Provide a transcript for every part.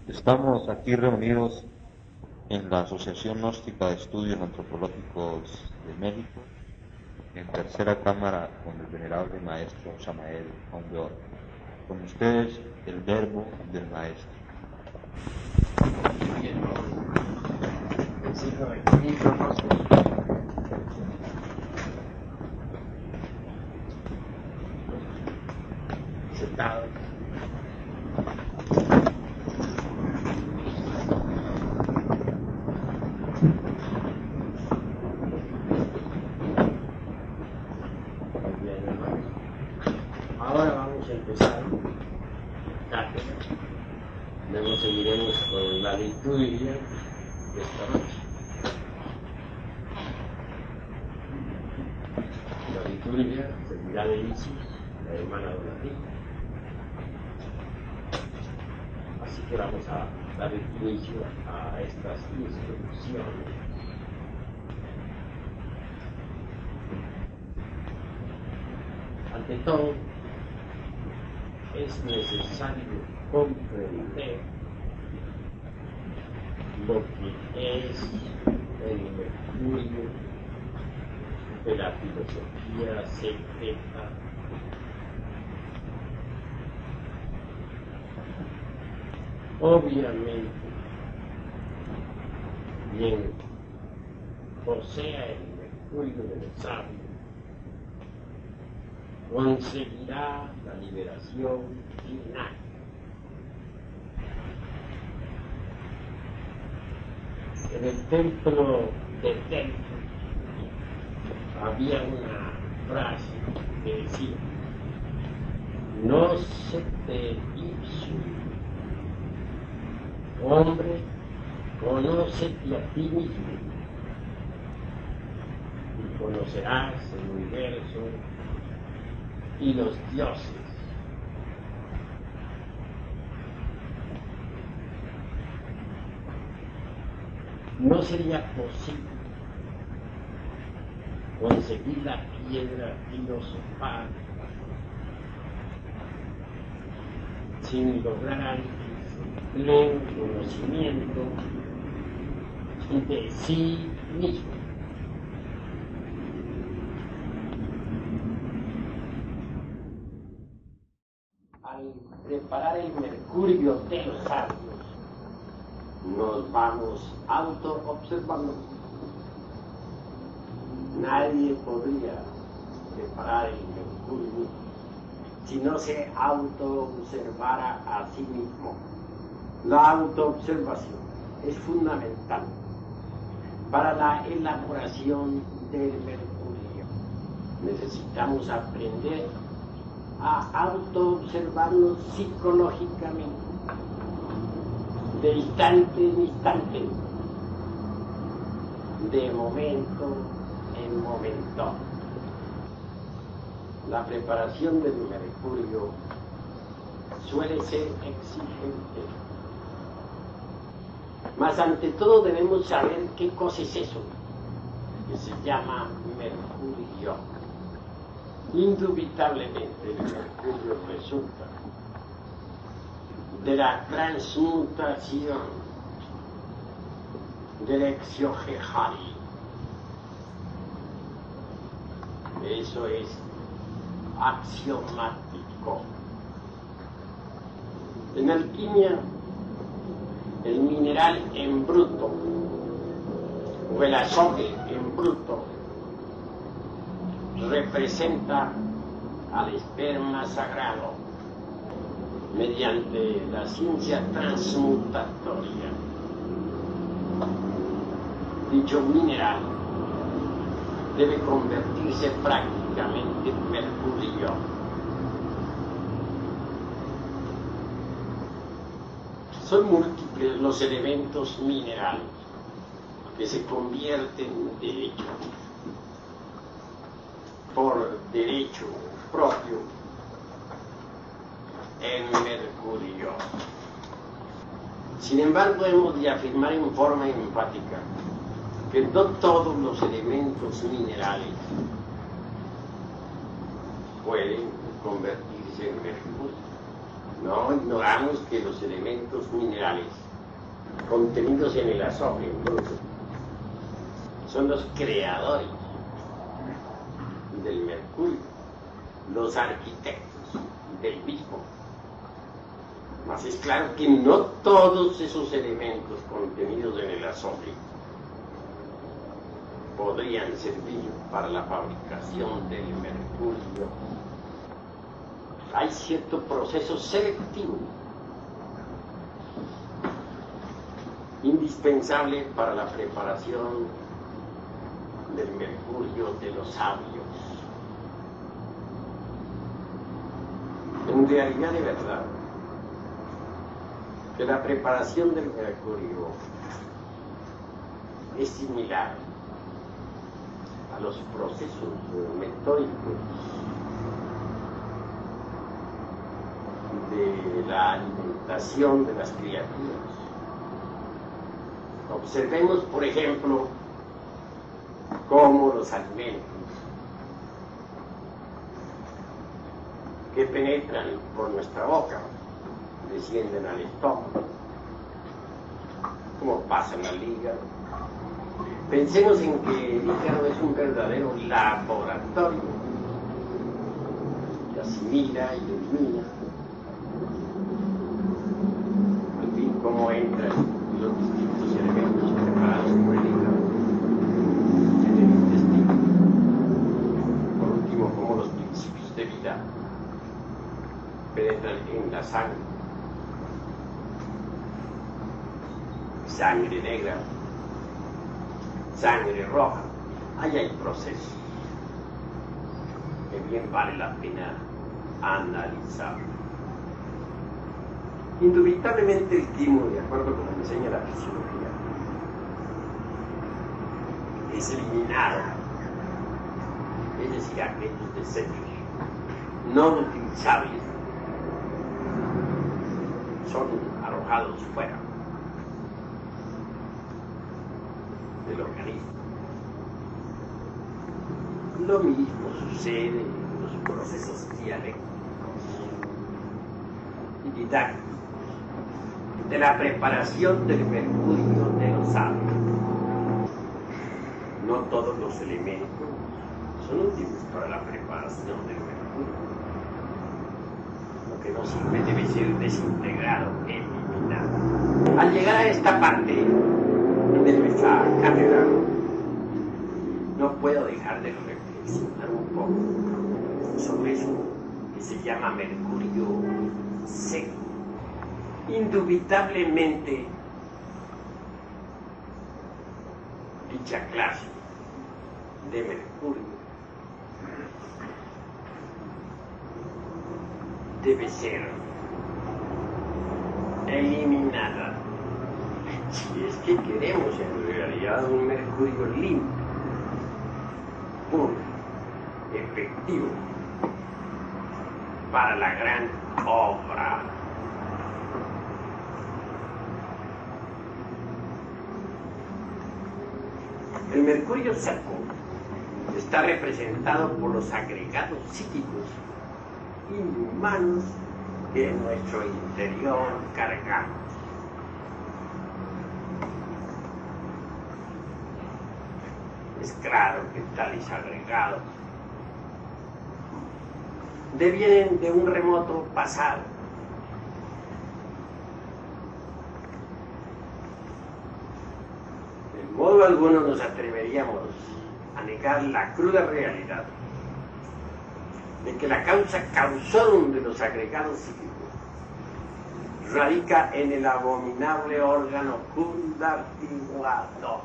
Estamos aquí reunidos en la Asociación Gnóstica de Estudios Antropológicos de México, en tercera cámara con el venerable maestro Samael Aunyor. Con ustedes, el verbo del maestro. Sentado. Ahora vamos a empezar cátedra. Luego seguiremos con la liturgia de esta noche. La liturgia servirá de Isis, la hermana Donatina. Así que vamos a dar inicio a estas instrucciones. Ante todo, es necesario comprender lo que es el mercurio de la filosofía secreta. Obviamente, quien posea el mercurio del sabio conseguirá la liberación final. En el templo de Delfos había una frase que decía: no se te ipsum, hombre, conócete a ti mismo y conocerás el universo y los dioses. No sería posible conseguir la piedra filosofal sin lograr antes pleno conocimiento de sí mismo. Al preparar el mercurio de los sabios, nos vamos auto-observando. Nadie podría preparar el mercurio si no se auto-observara a sí mismo. La auto-observación es fundamental para la elaboración del mercurio. Necesitamos aprender a auto-observarnos psicológicamente, de instante en instante, de momento en momento. La preparación del mercurio suele ser exigente, mas ante todo debemos saber qué cosa es eso que se llama mercurio. Indubitablemente el mercurio resulta de la transmutación del exogejari. Eso es axiomático. En alquimia, el mineral en bruto o el azogue en bruto representa al esperma sagrado mediante la ciencia transmutatoria. Dicho mineral debe convertirse prácticamente en mercurio. Son múltiples los elementos minerales que se convierten de hecho por derecho propio en mercurio. Sin embargo, hemos de afirmar en forma enfática que no todos los elementos minerales pueden convertirse en mercurio. No ignoramos que los elementos minerales contenidos en el azufre son los creadores del mercurio, los arquitectos del mismo. Mas es claro que no todos esos elementos contenidos en el azufre podrían servir para la fabricación del mercurio. Hay cierto proceso selectivo indispensable para la preparación del mercurio de los sabios. En realidad, de verdad, que la preparación del mercurio es similar a los procesos metódicos de la alimentación de las criaturas. Observemos, por ejemplo, cómo los alimentos que penetran por nuestra boca descienden al estómago, cómo pasan al hígado. Pensemos en que el hígado es un verdadero laboratorio que asimila y elimina. En fin, cómo entran los distintos elementos preparados por el hígado en el intestino. Por último, cómo los principios de vida penetran en la sangre. Sangre negra, sangre roja. Ahí hay procesos que bien vale la pena analizar. Indubitablemente el timo, de acuerdo con lo que enseña la fisiología, es eliminado, es decir, aquellos desechos no utilizables son arrojados fuera del organismo. Lo mismo sucede en los procesos dialécticos y didácticos de la preparación del mercurio de los sabios. No todos los elementos son útiles para la preparación del mercurio. Lo que no sirve debe ser desintegrado, eliminado. Al llegar a esta parte de nuestra cátedra, no puedo dejar de reflexionar un poco sobre eso que se llama mercurio seco. Indubitablemente, dicha clase de mercurio debe ser eliminada. Si es que queremos en realidad un mercurio limpio, puro, efectivo, para la gran obra. El mercurio seco está representado por los agregados psíquicos inhumanos que en nuestro interior cargamos. Es claro que tales agregados devienen de un remoto pasado. De modo alguno nos atreveríamos a negar la cruda realidad de que la causa causórum de los agregados psíquicos radica en el abominable órgano cundartiguador.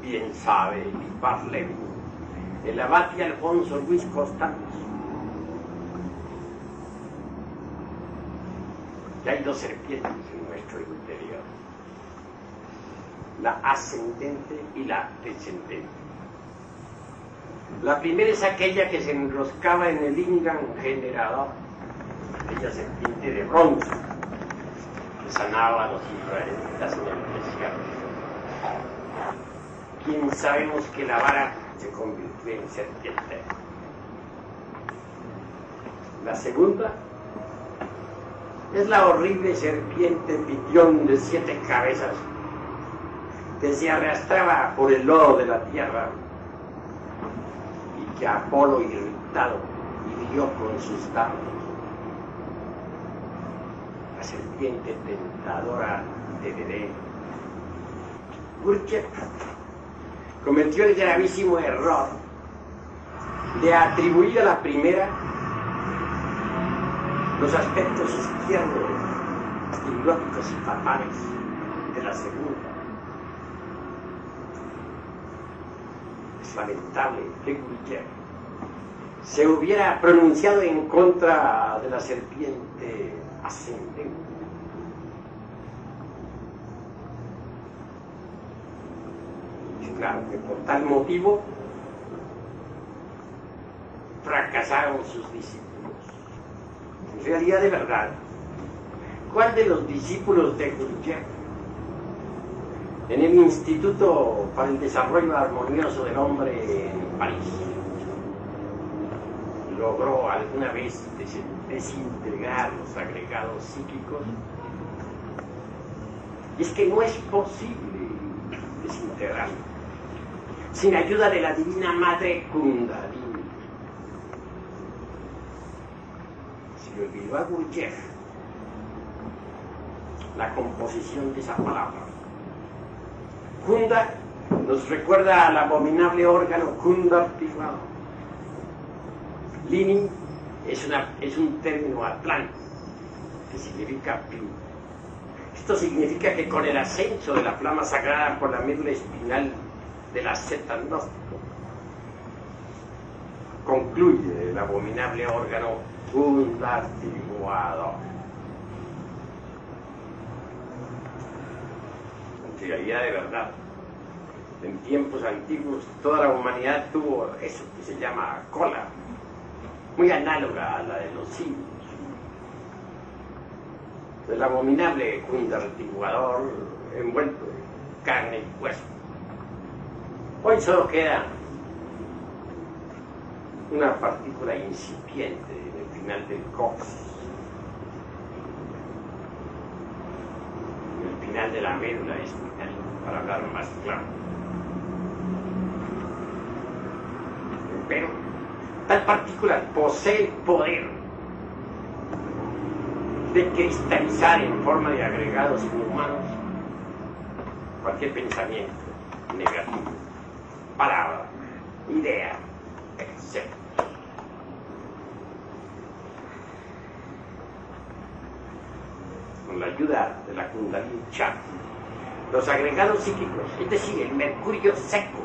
Bien sabe Parlem, el abate Alfonso Luis Constanzo, que hay dos serpientes en nuestro interior, la ascendente y la descendente. La primera es aquella que se enroscaba en el lingam generador, aquella serpiente de bronce que sanaba a los israelitas en el desierto. Quien sabemos que la vara se convirtió en serpiente. La segunda es la horrible serpiente pidión de 7 cabezas que se arrastraba por el lodo de la tierra y que Apolo, irritado, hirió con sus dardos. La serpiente tentadora de Dedé. Gurdjieff cometió el gravísimo error de atribuir a la primera los aspectos izquierdos, hipnóticos y fatales de la segunda. Es lamentable que Gurdjieff se hubiera pronunciado en contra de la serpiente ascendente. Y claro que por tal motivo fracasaron sus discípulos. En realidad, de verdad, ¿cuál de los discípulos de Gurdjieff en el Instituto para el Desarrollo Armonioso del Hombre en París logró alguna vez desintegrar los agregados psíquicos? Y es que no es posible desintegrarlo sin ayuda de la Divina Madre Kundalini. Se le olvidó a Gurdjieff la composición de esa palabra. Kunda nos recuerda al abominable órgano Kunda activado. Lini es un término atlántico que significa pin. Esto significa que con el ascenso de la flama sagrada por la médula espinal de la seta gnóstico concluye el abominable órgano Kunda activado. En realidad, de verdad, en tiempos antiguos toda la humanidad tuvo eso que se llama cola, muy análoga a la de los simios. El abominable Kunda articulador envuelto en carne y hueso. Hoy solo queda una partícula incipiente en el final del coxis, en el final de la médula espinal, para hablar más claro. Pero tal partícula posee el poder de cristalizar en forma de agregados inhumanos cualquier pensamiento negativo, palabra, idea, etc. Con la ayuda de la Kundalini Chakra, los agregados psíquicos, es decir, el mercurio seco,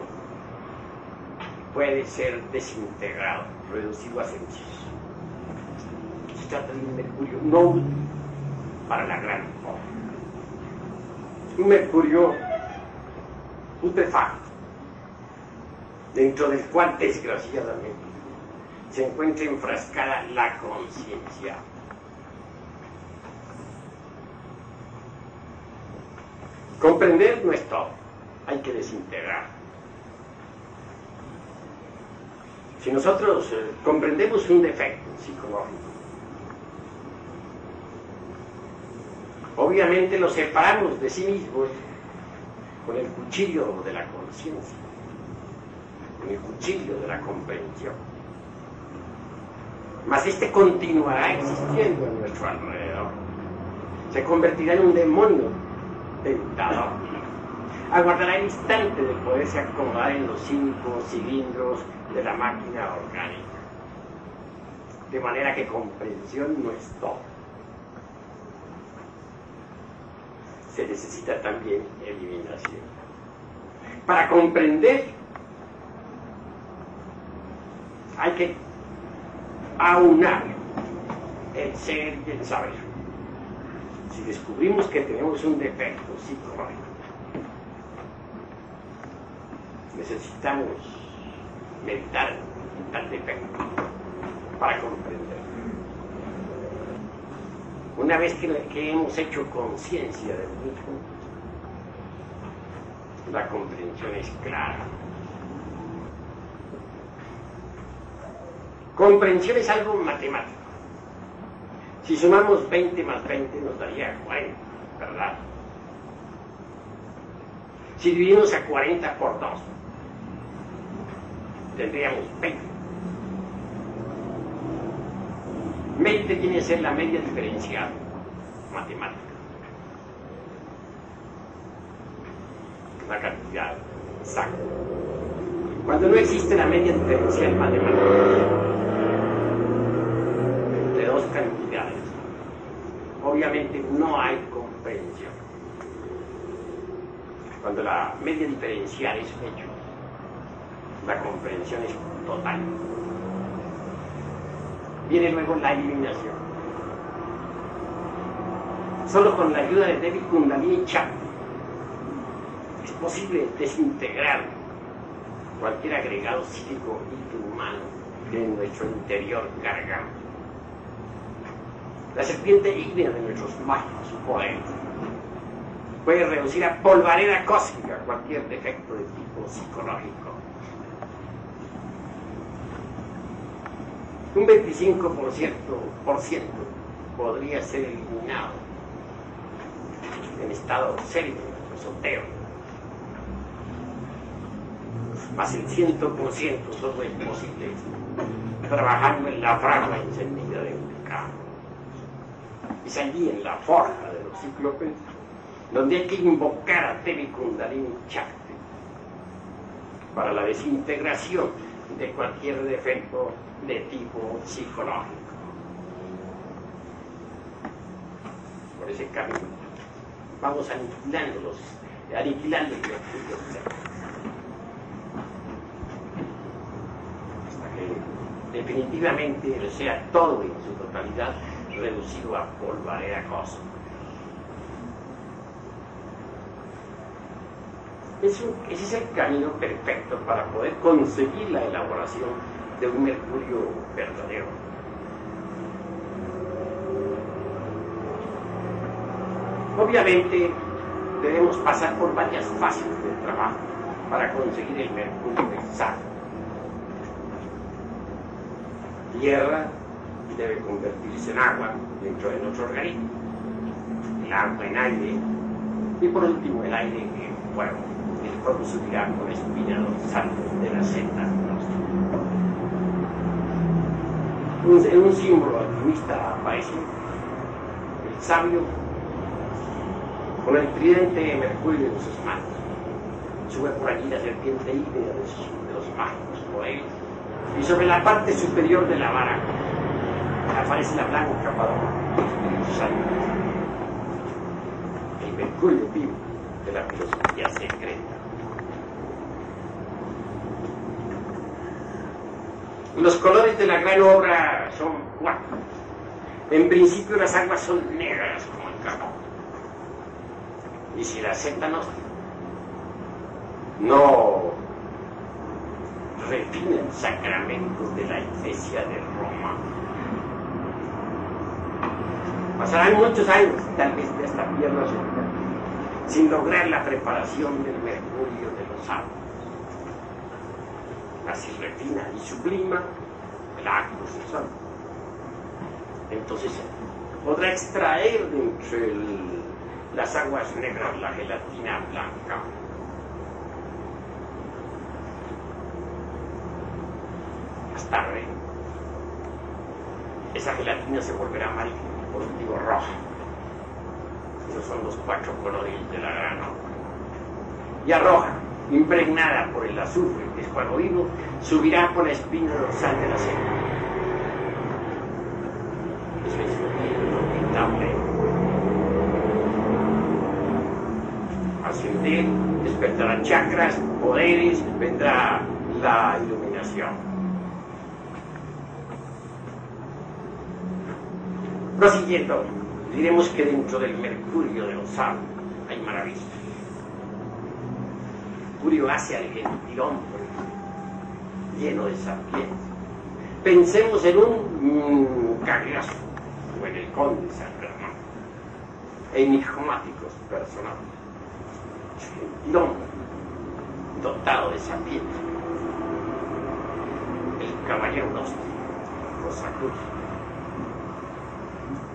puede ser desintegrado, reducido a cenizas. Se trata de un mercurio no útil para la gran obra. Un mercurio putrefacto, dentro del cual, desgraciadamente, se encuentra enfrascada la conciencia. Comprender no es todo, hay que desintegrar. Si nosotros comprendemos un defecto psicológico, obviamente lo separamos de sí mismos con el cuchillo de la conciencia, con el cuchillo de la comprensión. Mas este continuará existiendo a nuestro alrededor. Se convertirá en un demonio tentador. Aguardará el instante de poderse acomodar en los 5 cilindros de la máquina orgánica. De manera que comprensión no es todo. Se necesita también eliminación. Para comprender hay que aunar el ser y el saber. Si descubrimos que tenemos un defecto psicológico, necesitamos meditar en tal defecto para comprender. Una vez que hemos hecho conciencia del mismo, la comprensión es clara. Comprensión es algo matemático. Si sumamos 20 más 20 nos daría 40, ¿verdad? Si dividimos a 40 por 2, tendríamos 20. 20 viene a ser la media diferencial matemática. La cantidad exacta. Cuando no existe la media diferencial matemática entre dos cantidades, obviamente no hay comprensión. Cuando la media diferencial es un hecho, la comprensión es total. Viene luego la eliminación. Solo con la ayuda de Devi, Kundalini y Chakra es posible desintegrar cualquier agregado psíquico y humano que en nuestro interior cargamos. La serpiente ígnea de nuestros mágicos poderes puede reducir a polvareda cósmica cualquier defecto de tipo psicológico. Un 25% podría ser eliminado en estado sérico, esotérico. Más el 100% solo es posible trabajando en la fragua encendida de un pecado. Es allí en la forja de los cíclopes donde hay que invocar a Devi Kundalini Shakti para la desintegración de cualquier defecto de tipo psicológico. Por ese camino vamos aniquilando el mercurio hasta que definitivamente sea todo en su totalidad reducido a polvareda cósmica. Ese es el camino perfecto para poder conseguir la elaboración de un mercurio verdadero. Obviamente debemos pasar por varias fases del trabajo para conseguir el mercurio exacto. Tierra debe convertirse en agua dentro de nuestro organismo, el agua en aire y por último el aire en fuego. El fuego subirá con espina dorsal de la senda nostra. En un símbolo alquimista aparece el sabio con el tridente de mercurio en sus manos. Sube por allí la serpiente ígnea de los mágicos poderes y sobre la parte superior de la vara aparece la blanca paloma del Espíritu Santo, el mercurio vivo de la filosofía secreta. Los colores de la gran obra son 4. En principio las aguas son negras como el carbón. Y si la secta no refina el sacramento de la Iglesia de Roma, pasarán muchos años, tal vez de esta tierra sin lograr la preparación del mercurio de los árboles. Así refina y sublima el acto sexual. Entonces podrá extraer de entre las aguas negras la gelatina blanca. Más tarde, esa gelatina se volverá amarilla, por último roja. Esos son los 4 colores de la gran obra. Y a roja, impregnada por el azufre, que es fuego vivo, subirá por la espina dorsal de la senda. Eso es inevitable. Ascender, despertará chakras, poderes, vendrá la iluminación. Prosiguiendo, diremos que dentro del mercurio de los sabios hay maravillas. Mercurio hace al gentil hombre lleno de sapiencia. Pensemos en un Cagliostro o en el conde San Germán, enigmáticos personajes. El hombre dotado de sapiencia, el caballero gnóstico, Rosa Cruz,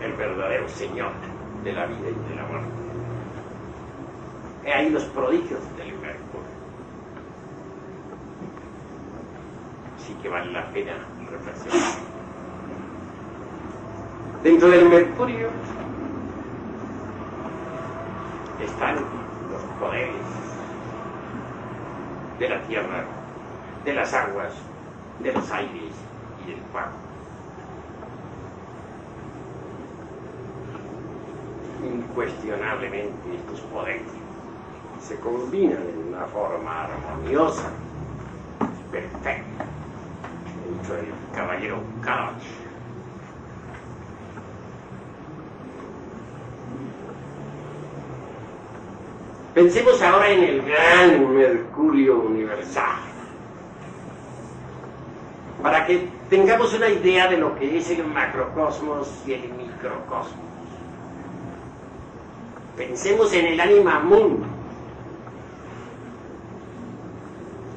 el verdadero Señor de la vida y de la muerte. He ahí los prodigios del Mercurio. Así que vale la pena reflexionar. Dentro del Mercurio están los poderes de la tierra, de las aguas, de los aires y del fuego. Incuestionablemente estos poderes se combinan en una forma armoniosa, perfecta, dentro del caballero Kalash. Pensemos ahora en el gran Mercurio universal, para que tengamos una idea de lo que es el macrocosmos y el microcosmos. Pensemos en el Anima Mundi,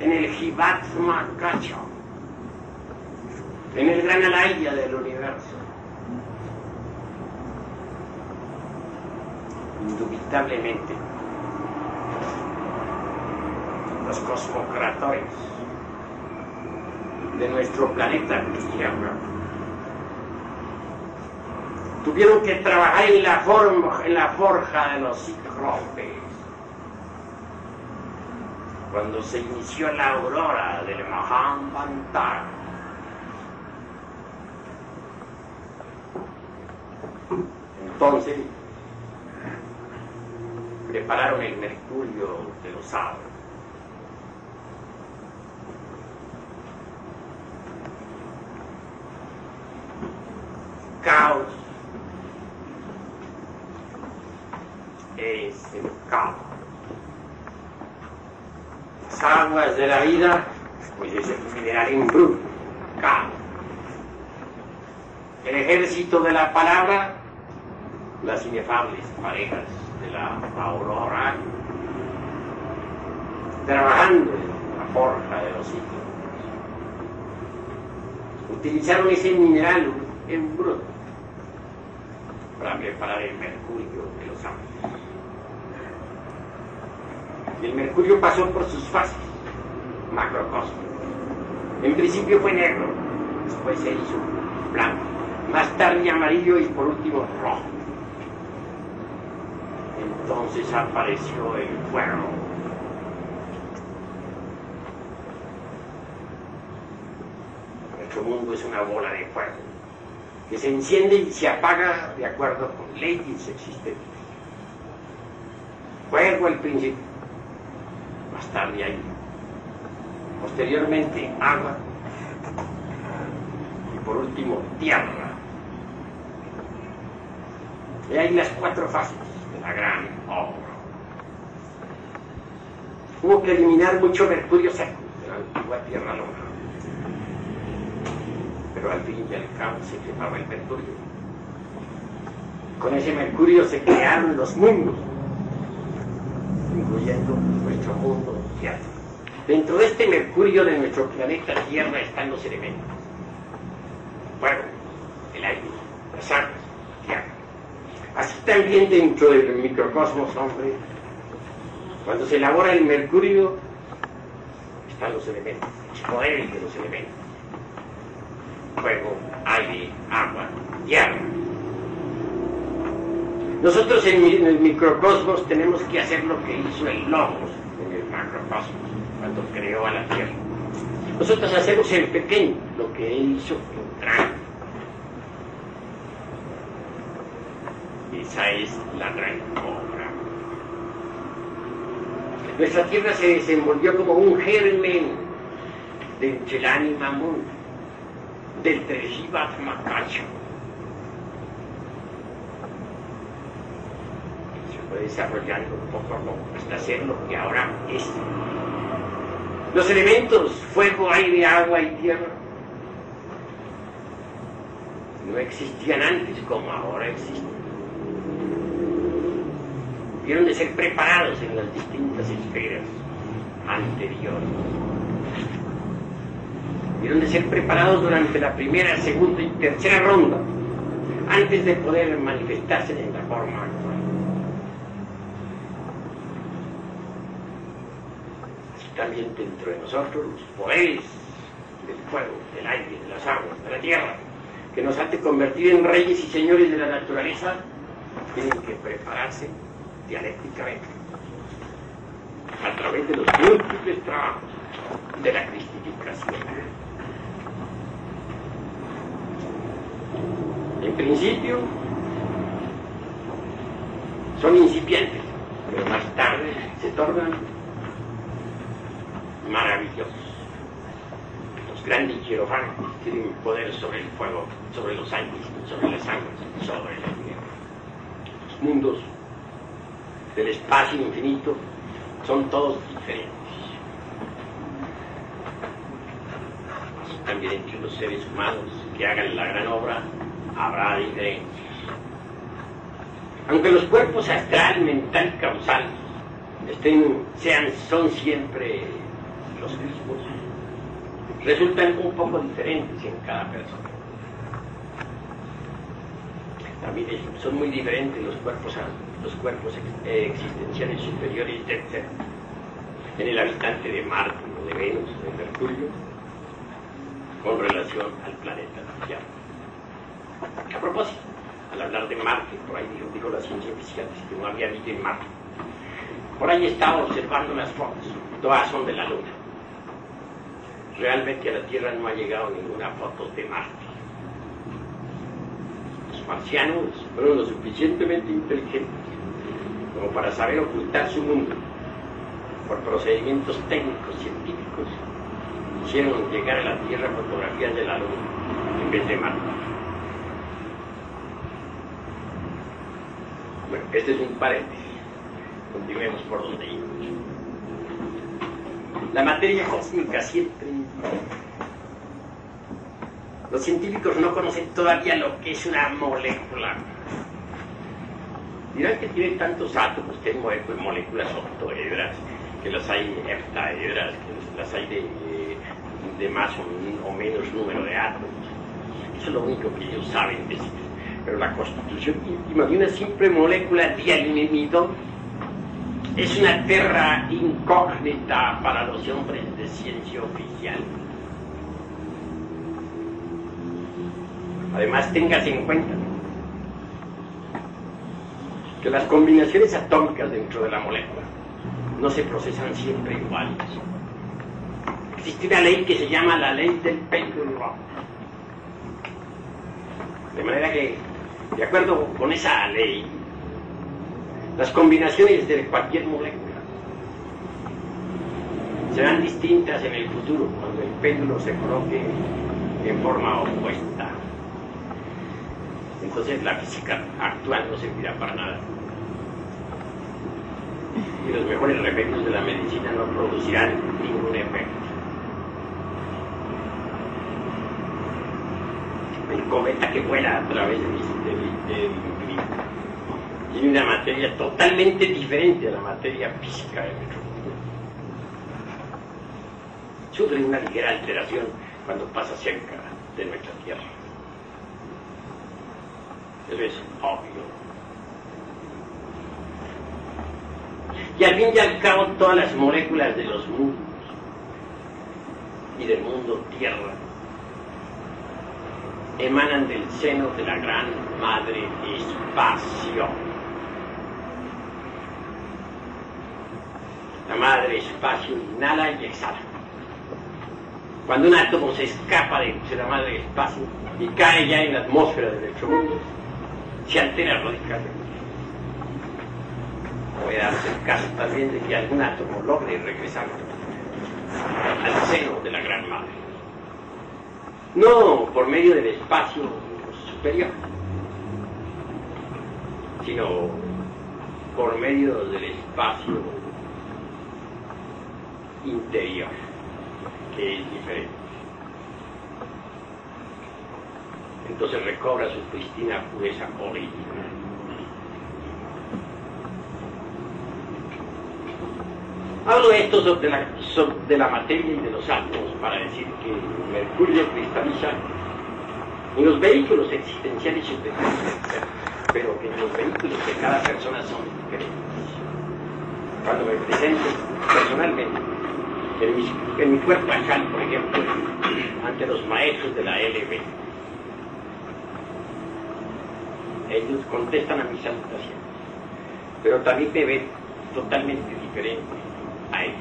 en el Jivatma Kacha, en el gran Alaya del universo. Indubitablemente, los cosmocratores de nuestro planeta Tierra tuvieron que trabajar en la forja de los cíclopes cuando se inició la aurora del Mahamantara. Entonces prepararon el mercurio de los sábados. Caos es el caos. Las aguas de la vida, pues es el mineral en bruto, caos. El ejército de la palabra, las inefables parejas de la aurora, trabajando en la forja de los ciclos. Utilizaron ese mineral en bruto para preparar el mercurio de los ángeles. El mercurio pasó por sus fases, macrocosmos. En principio fue negro, después se hizo blanco, más tarde amarillo y por último rojo. Entonces apareció el fuego. Nuestro mundo es una bola de fuego que se enciende y se apaga de acuerdo con leyes existentes. Fuego al principio, más tarde aire, posteriormente agua y por último tierra. Y hay las 4 fases de la gran obra. Hubo que eliminar mucho mercurio seco de la antigua tierra luna. Pero al fin y al cabo se quemaba el mercurio. Con ese mercurio se crearon los mundos, incluyendo nuestro mundo Tierra. Dentro de este mercurio de nuestro planeta Tierra están los elementos: fuego, el aire, las aguas, tierra. Así también dentro del microcosmos, hombre, cuando se elabora el mercurio, están los elementos, los poderes de los elementos: fuego, aire, agua, tierra. Nosotros en el microcosmos tenemos que hacer lo que hizo el Logos en el macrocosmos, cuando creó a la Tierra. Nosotros hacemos en pequeño lo que él hizo en grande. Esa es la gran obra. Nuestra Tierra se desenvolvió como un germen de el Anima Mundi, del Jivatma Kacha. Se fue desarrollando poco a poco hasta ser lo que ahora es. Los elementos fuego, aire, agua y tierra no existían antes como ahora existen. Tuvieron de ser preparados en las distintas esferas anteriores. Tuvieron de ser preparados durante la primera, segunda y tercera ronda, antes de poder manifestarse en la forma actual. Así también dentro de nosotros los poderes del fuego, del aire, de las aguas, de la tierra, que nos hace convertir en reyes y señores de la naturaleza, tienen que prepararse dialécticamente a través de los múltiples trabajos de la cristificación. En principio son incipientes, pero más tarde se tornan maravillosos. Los grandes hierofantes tienen poder sobre el fuego, sobre los aires, sobre las aguas, sobre la tierra. Los mundos del espacio infinito son todos diferentes. Así también entre los seres humanos que hagan la gran obra habrá diferencias. Aunque los cuerpos astral, mental y causal son siempre los mismos, resultan un poco diferentes en cada persona. También son muy diferentes los cuerpos existenciales superiores y terceros. En el habitante de Marte o de Venus o de Mercurio, con relación al planeta Tierra. A propósito, al hablar de Marte, por ahí dijo la ciencia oficial que no había vida en Marte. Por ahí estaba observando las fotos, todas son de la Luna. Realmente a la Tierra no ha llegado ninguna foto de Marte. Los marcianos fueron lo suficientemente inteligentes como para saber ocultar su mundo. Por procedimientos técnicos científicos, hicieron llegar a la Tierra fotografías de la Luna en vez de Marte. Bueno, este es un paréntesis. Continuemos por donde íbamos. La materia cósmica siempre... Los científicos no conocen todavía lo que es una molécula. Dirán que tiene tantos átomos, que hay moléculas octoedras, que las hay heptaedras, que las hay de más o menos número de átomos. Eso es lo único que ellos saben decir. Pero la constitución íntima de una simple molécula dialinidón es una terra incógnita para los hombres de ciencia oficial. Además, téngase en cuenta que las combinaciones atómicas dentro de la molécula no se procesan siempre iguales. Existe una ley que se llama la ley del péndulo. De manera que, de acuerdo con esa ley, las combinaciones de cualquier molécula serán distintas en el futuro cuando el péndulo se coloque en forma opuesta. Entonces la física actual no servirá para nada. Y los mejores remedios de la medicina no producirán ningún efecto. El cometa que vuela a través del infinito tiene una materia totalmente diferente a la materia física de nuestro mundo. Sufre una ligera alteración cuando pasa cerca de nuestra Tierra. Eso es obvio. Y al fin y al cabo todas las moléculas de los mundos y del mundo Tierra emanan del seno de la gran madre espacio. La madre espacio inhala y exhala. Cuando un átomo se escapa de la madre espacio y cae ya en la atmósfera de nuestro mundo, se altera radicalmente. Puede darse el caso también de que algún átomo logre regresar al seno de la gran madre. No por medio del espacio superior, sino por medio del espacio interior, que es diferente. Entonces recobra su pristina pureza original. Hablo esto sobre la materia y de los átomos para decir que Mercurio cristaliza en los vehículos existenciales superiores, pero que en los vehículos de cada persona son diferentes. Cuando me presento personalmente, en mi cuerpo astral, por ejemplo, ante los maestros de la LB, ellos contestan a mis salutaciones, pero también me ven totalmente diferente a ellos.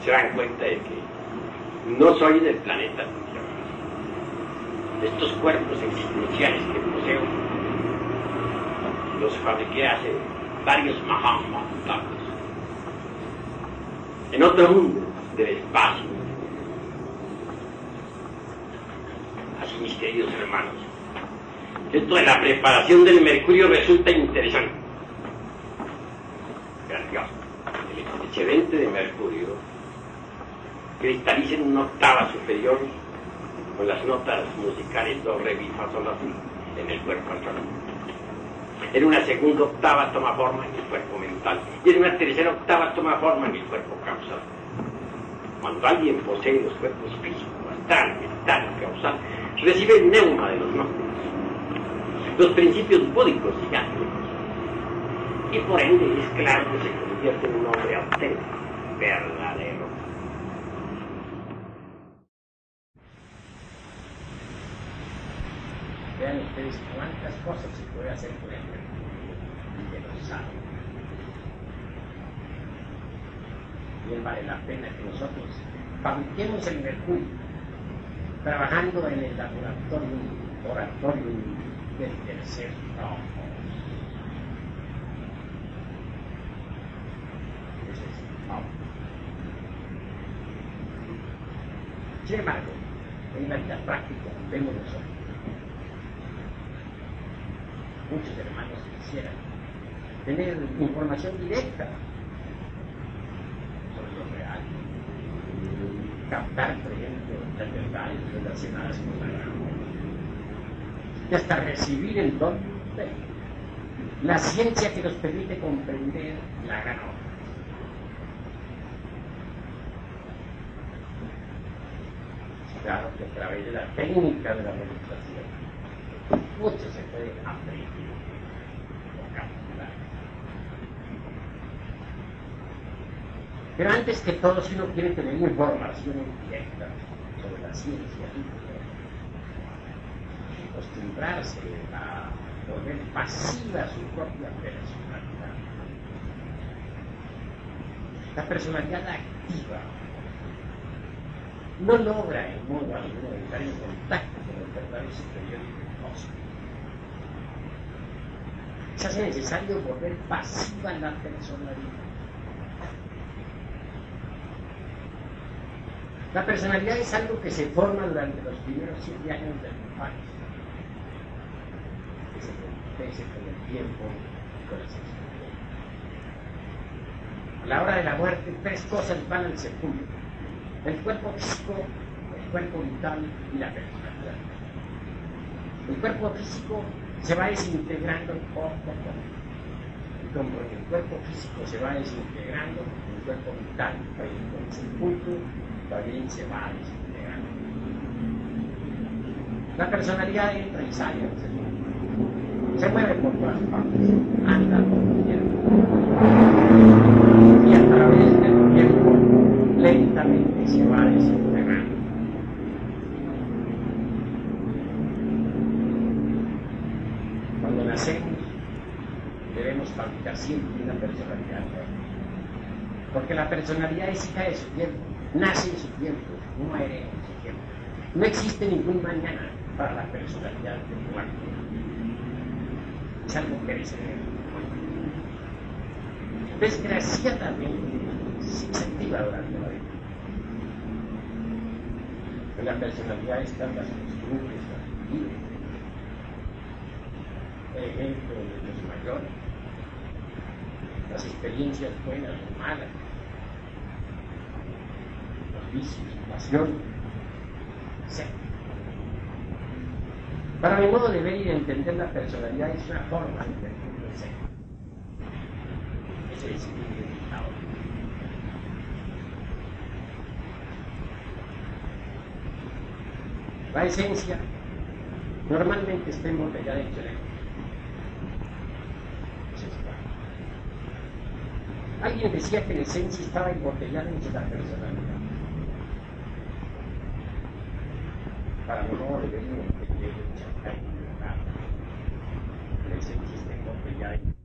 Se dan cuenta de que no soy del planeta Tierra. Estos cuerpos existenciales que poseo los fabriqué hace varios Mahatmas en otro mundo del espacio. Así, mis queridos hermanos, esto de la preparación del mercurio resulta interesante. Gracias. El excedente de mercurio cristaliza en una octava superior con las notas musicales do, re, mi, fa, sol, la, si en el cuerpo astral. En una segunda octava toma forma en el cuerpo mental y en una tercera octava toma forma en el cuerpo causal. Cuando alguien posee los cuerpos físico, astral, mental y causal, recibe el neuma de los gnósticos, los principios búdicos y gástricos, y por ende es claro que se convierte en un hombre auténtico, verdadero. Vean ustedes cuántas cosas se puede hacer con el mercurio y que no saben. Bien vale la pena que nosotros fabriquemos el mercurio trabajando en el laboratorio del tercer ojo. Ese es el ojo. Sin embargo, en la vida práctica vemos nosotros. Muchos hermanos quisieran tener información directa sobre lo real, captar, por ejemplo, las verdades relacionadas con la gran muerte, y hasta recibir el don de la ciencia que nos permite comprender la gran obra. Claro que a través de la técnica de la meditación mucho se puede aprender o capturar. Pero antes que todo, si uno quiere tener información directa sobre la ciencia, acostumbrarse a volver pasiva su propia personalidad. La personalidad activa no logra en modo alguno entrar en contacto con el verdadero superior y cósmico. Se hace necesario volver pasiva la personalidad. La personalidad es algo que se forma durante los primeros 7 años de la infancia, que se acontece con el tiempo y con las experiencias. A la hora de la muerte, 3 cosas van al sepulcro: el cuerpo físico, el cuerpo vital y la personalidad. El cuerpo físico se va desintegrando poco a poco. Y como el cuerpo físico se va desintegrando, el cuerpo vital, con el sepulcro, también se va desintegrando. La personalidad entra y sale al sepulcro. Se mueve por todas partes, anda por el tiempo. Y a través del tiempo lentamente se va desintegrando. Cuando nacemos, debemos fabricar siempre una personalidad nueva. Porque la personalidad es hija de su tiempo, nace en su tiempo, muere en su tiempo. No existe ningún mañana para la personalidad del muerto. Es algo perecedero. Desgraciadamente, se activa durante la vida. En la personalidad están las costumbres, las vidas, el ejemplo de los mayores, las experiencias buenas o malas, los vicios, pasión, etc. Para mi modo de ver y de entender, la personalidad es una forma de entender el ser. Ese es el significado. La esencia normalmente está embotellada en Chile. Alguien decía que la esencia estaba embotellada en la personalidad. Para no debería entender el champán. La esencia está embotellada en